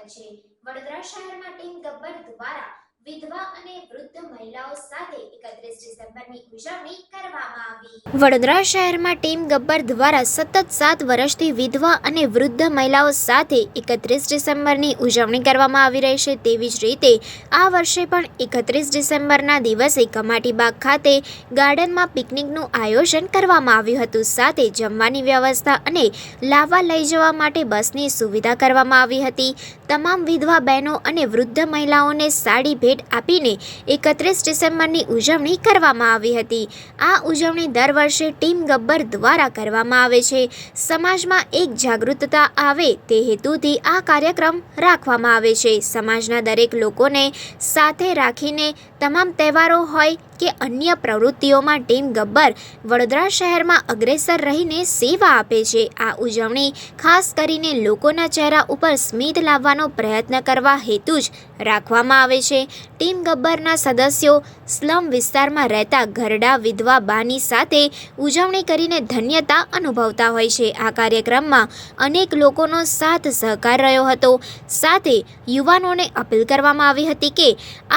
સ્વાગત છે। વડોદરા શહેરમાં ટીમ ગબ્બર દ્વારા વિધવા અને વૃદ્ધ મહિલાઓ સાથે 31 ડિસેમ્બરની ઉજવણી કરવામાં આવી। વડોદરા શહેરમાં ટીમ ગબ્બર દ્વારા સતત 7 વર્ષથી વિધવા અને વૃદ્ધ મહિલાઓ સાથે 31 ડિસેમ્બરની ઉજવણી કરવામાં આવી રહી છે। તેવી જ રીતે આ વર્ષે પણ 31 ડિસેમ્બરના દિવસે કમાટીબાગ ખાતે ગાર્ડનમાં પિકનિકનું આયોજન કરવામાં આવ્યું હતું। સાથે જમવાની વ્યવસ્થા અને લાવવા લઈ જવા માટે બસની સુવિધા કરવામાં આવી હતી। તમામ વિધવા બહેનો અને વૃદ્ધ મહિલાઓને સાડી ભેટ આપીને 31 ડિસેમ્બરની ઉજવણી કરવામાં આવી હતી। આ ઉજવણી દર વર્ષે ટીમ ગબ્બર દ્વારા કરવામાં આવે છે। સમાજમાં એક જાગૃતતા આવે તે હેતુથી આ કાર્યક્રમ રાખવામાં આવે છે। સમાજના દરેક લોકોને સાથે રાખીને તમામ તહેવારો હોય કે અન્ય પ્રવૃત્તિઓમાં ટીમ ગબ્બર વડોદરા શહેરમાં અગ્રેસર રહીને સેવા આપે છે। આ ઉજવણી ખાસ કરીને લોકોના ચહેરા ઉપર સ્મિત લાવવાનો પ્રયત્ન કરવા હેતુ જ રાખવામાં આવે છે। ટીમ ગબ્બરના સદસ્યો સ્લમ વિસ્તારમાં રહેતા ઘરડા વિધવા બાની સાથે ઉજવણી કરીને ધન્યતા અનુભવતા હોય છે। આ કાર્યક્રમમાં અનેક લોકોનો સાથ સહકાર રહ્યો હતો। સાથે યુવાનોને અપીલ કરવામાં આવી હતી કે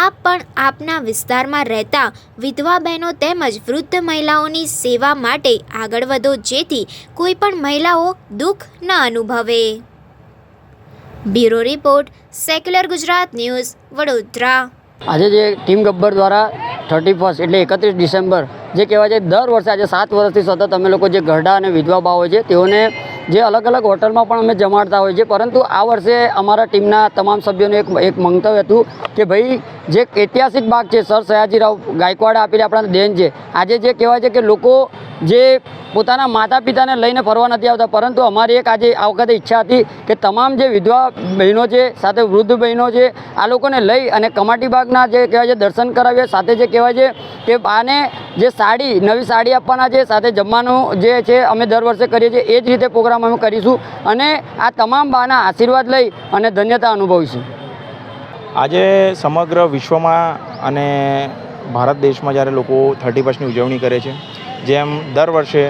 આપ પણ આપના વિસ્તારમાં રહેતા વિધવા બહેનો તેમજ વૃદ્ધ મહિલાઓની સેવા માટે આગળ વધો, જેથી કોઈ પણ મહિલાઓ દુઃખ ન અનુભવે। Bureau report, secular Gujarat news, Vadodara. આજે જે ટીમ ગબ્બર દ્વારા 31 એટલે 31 ડિસેમ્બર જે કહેવાય છે, દર વર્ષે આજે 7 વર્ષથી સતત અમે લોકો જે ઘરડા અને વિધવા બા હોય છે તેઓને જે અલગ અલગ હોટલમાં પણ અમે જમાડતા હોય છે। પરંતુ આ વર્ષે અમારા ટીમના તમામ સભ્યોનું એક મંતવ્ય હતું કે ભાઈ જે ઐતિહાસિક બાગ છે, સર સયાજીરાવ ગાયકવાડે આપેલી આપણા દેન છે। આજે જે કહેવાય છે કે લોકો જે પોતાના માતા પિતાને લઈને ફરવા નથી આવતા, પરંતુ અમારી એક આજે આ વખતે ઈચ્છા હતી કે તમામ જે વિધવા બહેનો છે સાથે વૃદ્ધ બહેનો છે આ લોકોને લઈ અને કમાટીબાગના જે કહેવાય છે દર્શન કરાવીએ। સાથે જે કહેવાય છે કે બાને જે નવી સાડી આપવાના છે, સાથે જમવાનું જે છે અમે દર વર્ષે કરીએ છીએ એ જ રીતે પ્રોગ્રામ અમે કરીશું અને આ તમામ બાના આશીર્વાદ લઈ અને ધન્યતા અનુભવીશું। આજે સમગ્ર વિશ્વમાં અને ભારત દેશમાં જ્યારે લોકો 31ની ઉજવણી કરે છે, જેમ દર વર્ષે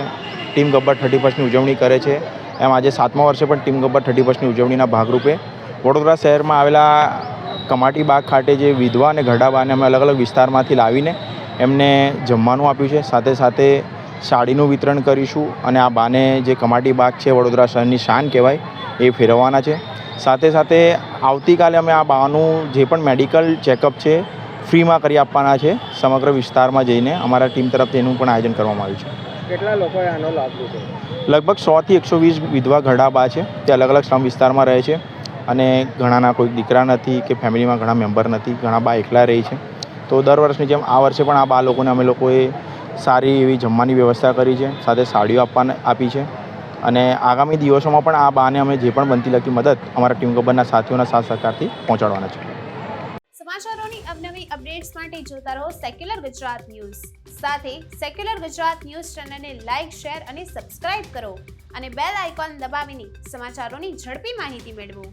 ટીમ ગબ્બર 31ની ઉજવણી કરે છે, એમ આજે 7મા વર્ષે પણ ટીમ ગબ્બર 31ની ઉજવણીના ભાગરૂપે વડોદરા શહેરમાં આવેલા કમાટીબાગ ખાતે જે વિધવા અને ઘરડા બાને અમે અલગ અલગ વિસ્તારમાંથી લાવીને એમને જમવાનું આપ્યું છે। સાથે સાથે સાડીનું વિતરણ કરીશું અને આ બાને જે કમાટીબાગ છે વડોદરા શહેરની શાન કહેવાય એ ફેરવવાના છે। સાથે સાથે આવતીકાલે અમે આ બાનું જે પણ મેડિકલ ચેકઅપ છે ફ્રીમાં કરી આપવાના છે સમગ્ર વિસ્તારમાં જઈને। અમારા ટીમ તરફથી એનું પણ આયોજન કરવામાં આવ્યું છે। કેટલા લોકોએ આનો લાભ લીધો? લગભગ 100થી 120 વિધવા ઘરડા બા છે, તે અલગ અલગ સ્લમ વિસ્તારમાં રહે છે અને ઘણાના કોઈ દીકરા નથી કે ફેમિલીમાં ઘણા મેમ્બર નથી, ઘણા બા એકલા રહે છે। તો દર વર્ષની જેમ આ વર્ષે પણ આ બા લોકોને અમે લોકોએ સારી એવી જમવાની વ્યવસ્થા કરી છે, સાથે સાડીઓ આપી છે અને આગામી દિવસોમાં પણ આ બાને અમે જે પણ બનતી લગતી મદદ અમારા ટીમ ગબ્બરના સાથીઓના સાથ સહકારથી પહોંચાડવાના છે। સમાચારોની અવનવી અપડેટ્સ માટે જોતા રહો સેક્યુલર ગુજરાત ન્યૂઝ। સાથે સેક્યુલર ગુજરાત ન્યૂઝ ચેનલને લાઇક, શેર અને સબસ્ક્રાઇબ કરો અને બેલ આઇકોન દબાવીને સમાચારોની ઝડપી માહિતી મેળવો।